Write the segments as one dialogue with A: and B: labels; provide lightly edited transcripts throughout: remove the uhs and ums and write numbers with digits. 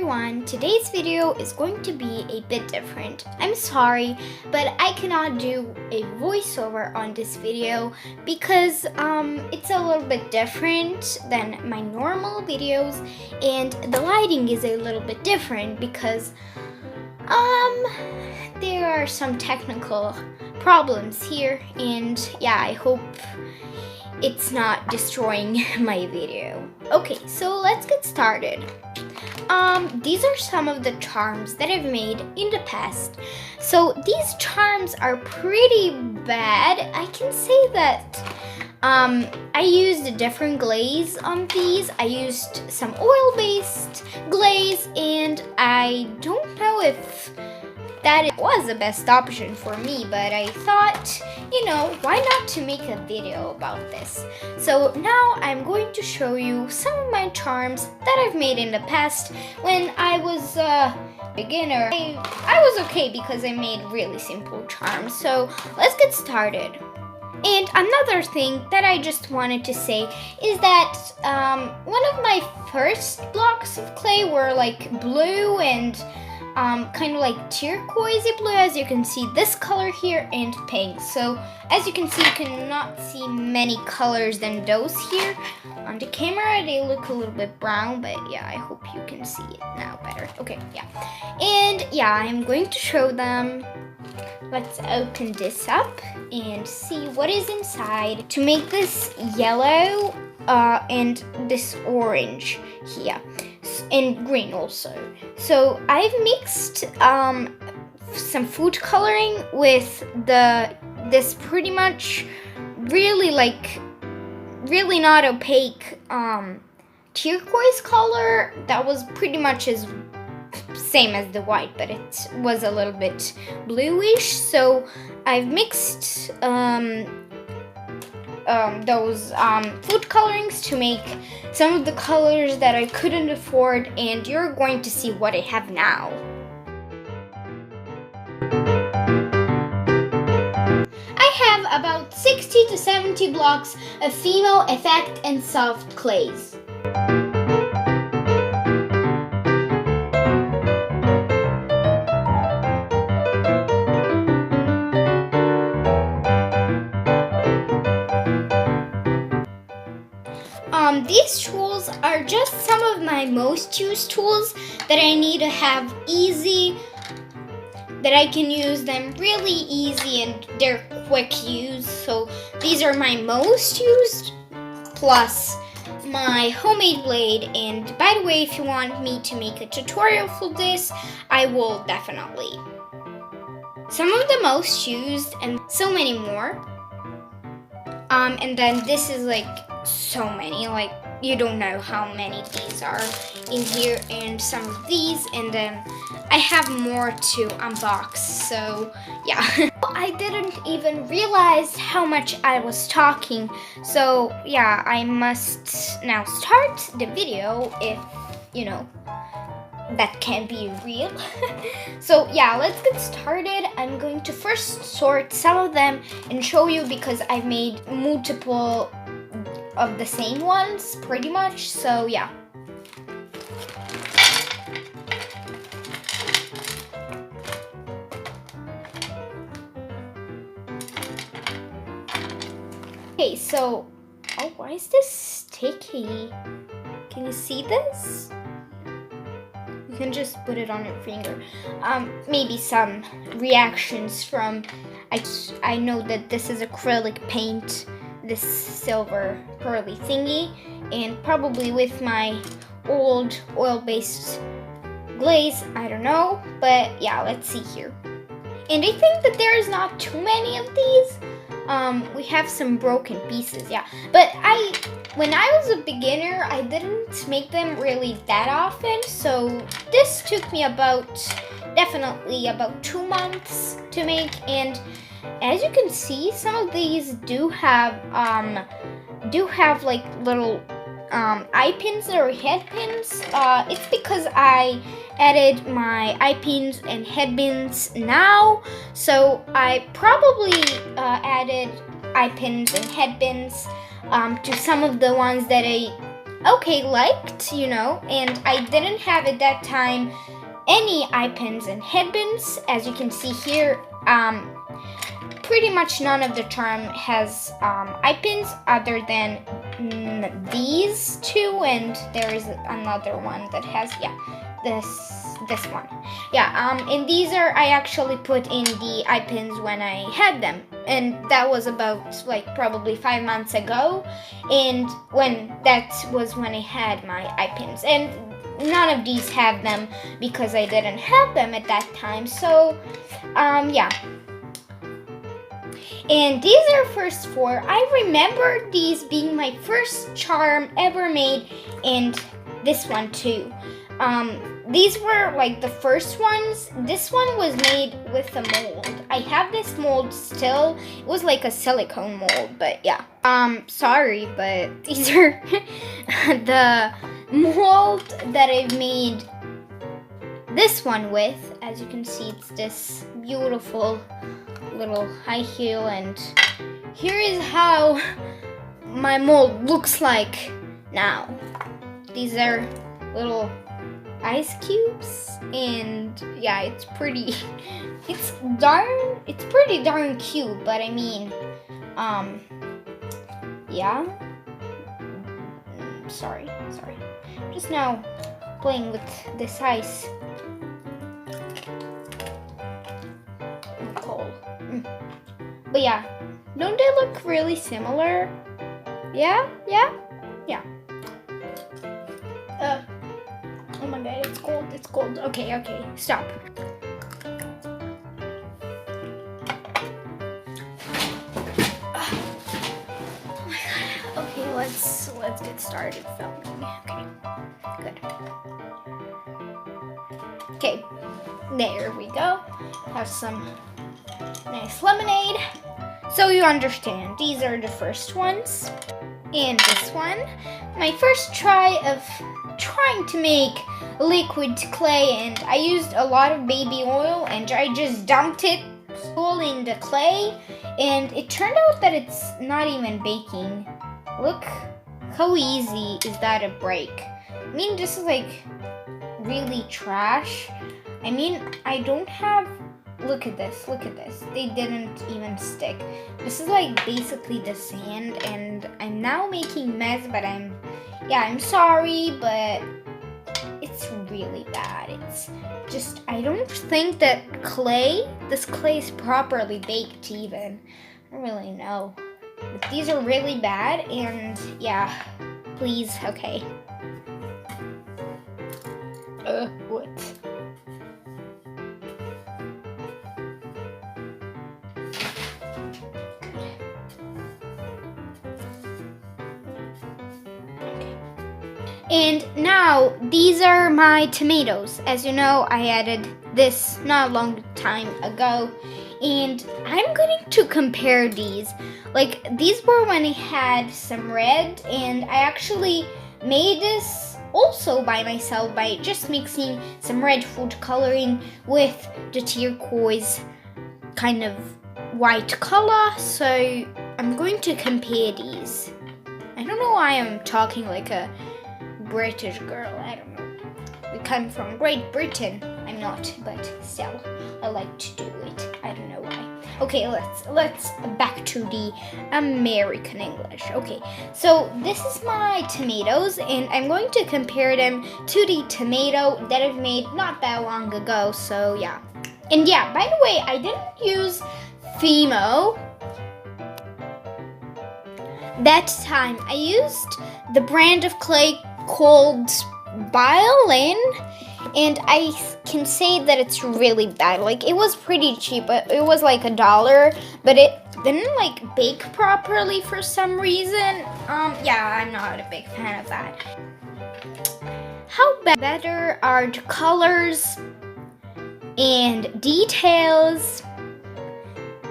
A: everyone, today's video is going to be a bit different. I'm sorry, but I cannot do a voiceover on this video because it's a little bit different than my normal videos, and the lighting is a little bit different because there are some technical problems here, and yeah, I hope it's not destroying my video. Okay, so let's get started. These are some of the charms that I've made in the past. So these charms are pretty bad. I can say that I used a different glaze on these. I used some oil-based glaze, and I don't know if that was the best option for me, but I thought, you know, why not to make a video about this? So now I'm going to show you some of my charms that I've made in the past when I was a beginner. I was okay because I made really simple charms. So let's get started. And another thing that I just wanted to say is that one of my first blocks of clay were like blue and kind of like turquoise blue, as you can see this color here, and pink. So as you can see, you cannot see many colors than those here. On the camera they look a little bit brown, but yeah, I hope you can see it now better. Okay, yeah. And yeah, I'm going to show them. Let's open this up and see what is inside to make this yellow and this orange here, and green also. So I've mixed some food coloring with this pretty much really not opaque turquoise color that was pretty much as same as the white, but it was a little bit bluish. So I've mixed those food colorings to make some of the colors that I couldn't afford, and you're going to see what I have now. I have about 60 to 70 blocks of female effect and soft clays. These tools are just some of my most used tools that I need to have easy, that I can use them really easy and they're quick use. So these are my most used, plus my homemade blade. And by the way, if you want me to make a tutorial for this, I will definitely. Some of the most used and so many more. And then this is like so many, like you don't know how many these are in here, and some of these, and then I have more to unbox. So yeah. I didn't even realize how much I was talking, so yeah, I must now start the video, if you know that can be real. So yeah, let's get started. I'm going to first sort some of them and show you, because I've made multiple of the same ones pretty much. So yeah. Okay, so why is this sticky? Can you see this? You can just put it on your finger. Maybe some reactions from, I know that this is acrylic paint, this silver pearly thingy, and probably with my old oil-based glaze, I don't know, but yeah, let's see here. And I think that there is not too many of these. We have some broken pieces, yeah, but when I was a beginner, I didn't make them really that often, so this took me definitely about 2 months to make. And as you can see, some of these do have like little eye pins or head pins. It's because I added my eye pins and head pins now, so I probably added eye pins and head pins to some of the ones that I okay, liked, you know, and I didn't have at that time any eye pins and headbands. As you can see here, pretty much none of the charm has eye pins other than these two, and there is another one that has, yeah, this one. Yeah, and these are, I actually put in the eye pins when I had them, and that was about like probably 5 months ago, and that was when I had my eye pins, and none of these have them because I didn't have them at that time. So yeah, and these are first 4. I remember these being my first charm ever made, and this one too. These were like the first ones. This one was made with a mold. I have this mold still. It was like a silicone mold, but yeah. Sorry, but these are the mold that I've made this one with. As you can see, it's this beautiful little high heel, and here is how my mold looks like now. These are little ice cubes, and yeah, it's pretty darn cute, but I mean, yeah, sorry, just now playing with this ice. Cold. But yeah, don't they look really similar? Yeah. Oh my god, it's cold. Okay, stop. Oh my god. Okay, let's get started filming. Okay, good. Okay, there we go. Have some nice lemonade. So you understand, these are the first ones. And this one, my first try of trying to make liquid clay, and I used a lot of baby oil, and I just dumped it all in the clay, and it turned out that it's not even baking. Look how easy is that to break. I mean, this is like really trash. I mean, I don't have, look at this, they didn't even stick. This is like basically the sand, and I'm now making mess, but I'm sorry, but it's really bad. It's just, I don't think that this clay is properly baked even. I don't really know. But these are really bad, and yeah, please, okay. What? And now, these are my tomatoes. As you know, I added this not a long time ago, and I'm going to compare these. Like, these were when I had some red, and I actually made this also by myself by just mixing some red food coloring with the turquoise kind of white color. So I'm going to compare these. I don't know why I'm talking like a British girl, I don't know. We come from Great Britain. I'm not, but still, I like to do it. I don't know why. Okay, let's back to the American English. Okay, so this is my tomatoes, and I'm going to compare them to the tomato that I've made not that long ago. So yeah, and yeah, by the way, I didn't use Fimo that time. I used the brand of clay called Violin, and I can say that it's really bad. Like, it was pretty cheap, but it was like $1, but it didn't like bake properly for some reason. Yeah, I'm not a big fan of that. How better are the colors and details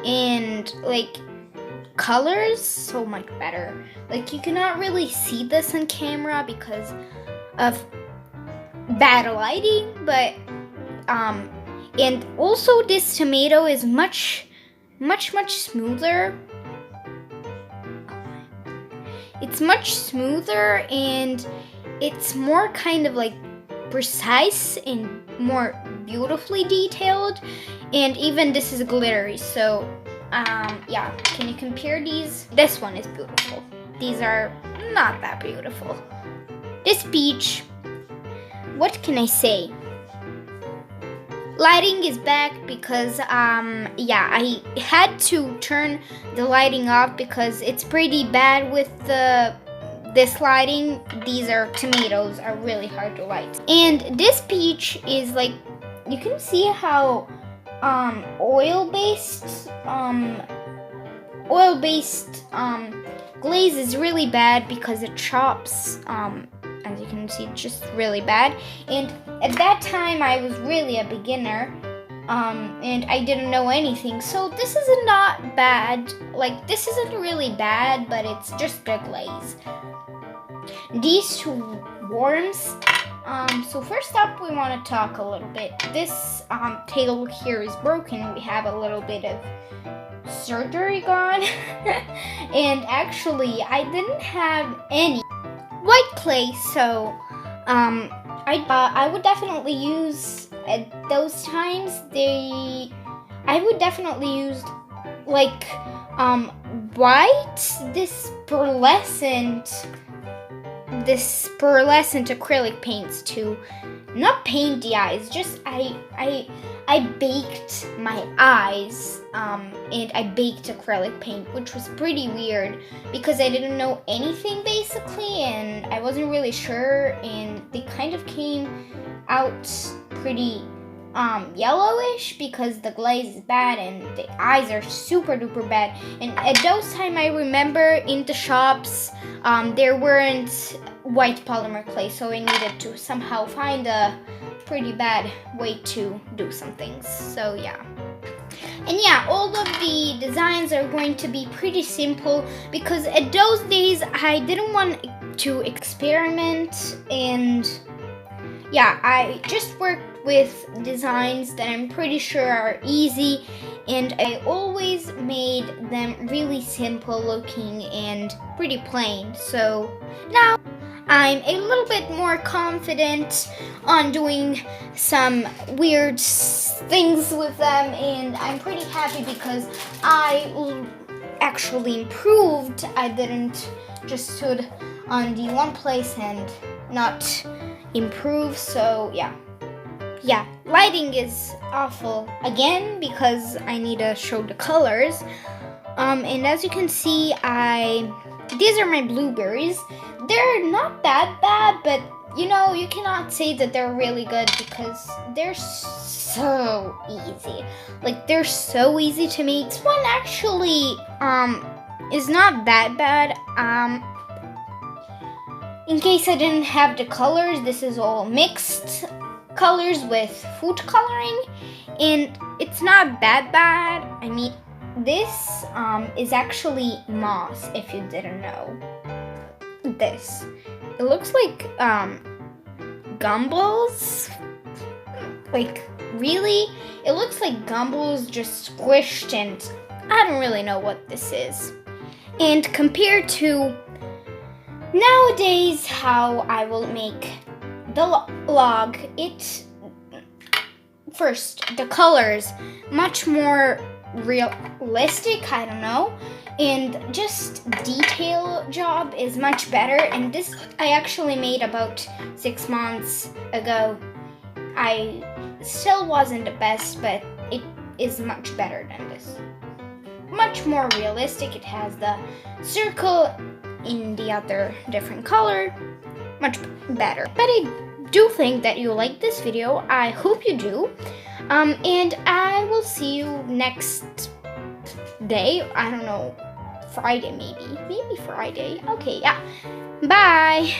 A: and like colors? So much better. Like, you cannot really see this on camera because of bad lighting, but and also this tomato is much smoother. it's much smoother and it's more kind of like precise and more beautifully detailed. And even this is glittery, so yeah, can you compare these? This one is beautiful. These are not that beautiful. This beach, what can I say? Lighting is back because yeah, I had to turn the lighting off because it's pretty bad with this lighting. These are tomatoes, are really hard to light. And this peach is like, you can see how oil-based glaze is really bad because it chops. As you can see, it's just really bad. And at that time, I was really a beginner, and I didn't know anything. So this is not bad. Like, this isn't really bad, but it's just a glaze. These two worms. So first up, we want to talk a little bit. This tail here is broken. We have a little bit of surgery gone. And actually, I didn't have any white clay, so I would definitely use at those times I would definitely use like white, this pearlescent acrylic paints to not paint the eyes, just I baked my eyes and I baked acrylic paint, which was pretty weird because I didn't know anything basically and I wasn't really sure, and they kind of came out pretty yellowish because the glaze is bad and the eyes are super duper bad. And at those time, I remember in the shops there weren't white polymer clay, so I needed to somehow find a pretty bad way to do some things. So yeah. And yeah, all of the designs are going to be pretty simple because at those days I didn't want to experiment, and yeah, I just worked with designs that I'm pretty sure are easy, and I always made them really simple looking and pretty plain. So now I'm a little bit more confident on doing some weird things with them, and I'm pretty happy because I actually improved. I didn't just stood on the one place and not improve. So yeah, lighting is awful again because I need to show the colors. And as you can see, these are my blueberries. They're not that bad, but you know, you cannot say that they're really good because they're so easy. Like, they're so easy to make. This one actually is not that bad. In case I didn't have the colors, this is all mixed colors with food coloring, and it's not that bad. I mean, this is actually moss, if you didn't know. This. It looks like gumballs. Like, really? It looks like gumballs just squished, and I don't really know what this is. And compared to nowadays how I will make the log, first, the colors much more realistic, I don't know, and just detail job is much better. And this I actually made about 6 months ago. I still wasn't the best, but it is much better than this. Much more realistic. It has the circle in the other different color. Much better. But I do think that you like this video. I hope you do. And I will see you next day. I don't know, Friday maybe. Maybe Friday. Okay, yeah. Bye.